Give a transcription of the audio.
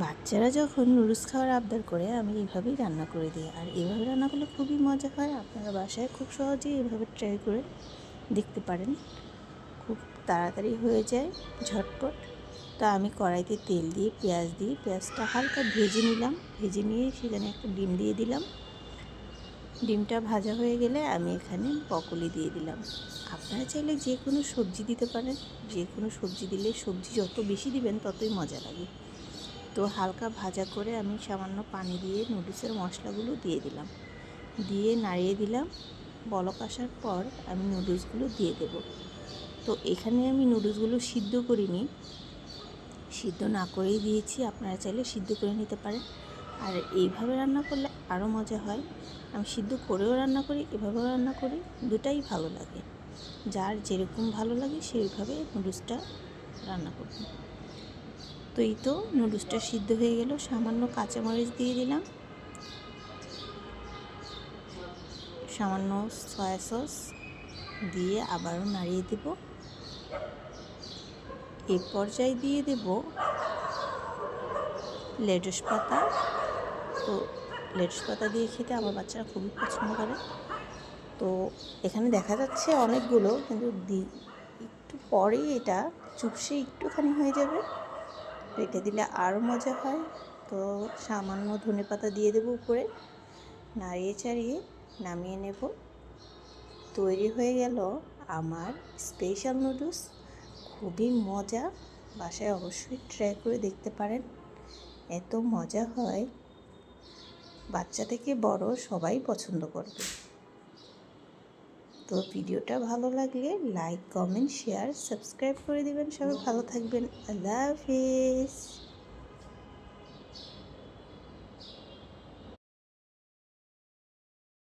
বাচ্চারা যখন নুডলস খাওয়ার আবদার করে আমি এইভাবেই রান্না করে দিই। আর এইভাবে রান্না করলে খুবই মজা হয়। আপনারা বাসায় খুব সহজেই এইভাবে ট্রাই করে দেখতে পারেন। খুব তাড়াতাড়ি হয়ে যায়, ঝটপট। তো আমি কড়াইতে তেল দিয়ে পেঁয়াজ দিয়ে পেঁয়াজটা হালকা ভেজে নিলাম। ভেজে নিয়ে সেখানে একটা ডিম দিয়ে দিলাম। ডিমটা ভাজা হয়ে গেলে আমি এখানে ব্রকলি দিয়ে দিলাম। আপনারা চাইলে যে কোনো সবজি দিতে পারেন। যে কোনো সবজি দিলে সবজি যত বেশি দিবেন ততই মজা লাগে। তো হালকা ভাজা করে আমি সামান্য পানি দিয়ে নুডলসের মশলাগুলো দিয়ে দিলাম। দিয়ে নাড়িয়ে দিলাম। বলক আসার পর আমি নুডলসগুলো দিয়ে দেব। তো এখানে আমি নুডলসগুলো সিদ্ধ করিনি, সিদ্ধ না করেই দিয়েছি। আপনারা চাইলে সিদ্ধ করে নিতে পারেন। আর এইভাবে রান্না করলে আরও মজা হয়। আমি সিদ্ধ করেও রান্না করি, এভাবেও রান্না করি, দুটাই ভালো লাগে। যার যেরকম ভালো লাগে সেইভাবে নুডলসটা রান্না করবেন। তো এই তো নুডলসটা সিদ্ধ হয়ে গেল। সামান্য কাঁচামরিচ দিয়ে দিলাম, সামান্য সয়া সস দিয়ে আবারও নাড়িয়ে দেব। এই পর্যায়ে দিয়ে দেব লেটুস পাতা। তো লেটুস পাতা দিয়ে খেতে আমার বাচ্চারা খুবই পছন্দ করে। তো এখানে দেখা যাচ্ছে অনেকগুলো, কিন্তু একটু পরেই এটা চুপসে একটুখানি হয়ে যাবে। তো এটা দিলে আরও মজা হয়। তো সামান্য ধনেপাতা দিয়ে দেবো উপরে, নাড়িয়ে চাড়িয়ে নামিয়ে নেব। তৈরি হয়ে গেল আমার স্পেশাল নুডলস। খুবই মজা, বাসায় অবশ্যই ট্রাই করে দেখতে পারেন। এত মজা হয়, বাচ্চা থেকে বড় সবাই পছন্দ করবে। তো ভিডিওটা ভালো লাগলে লাইক, কমেন্ট, শেয়ার, সাবস্ক্রাইব করে দিবেন। সবাই ভালো থাকবেন। আল্লাহ হাফিজ।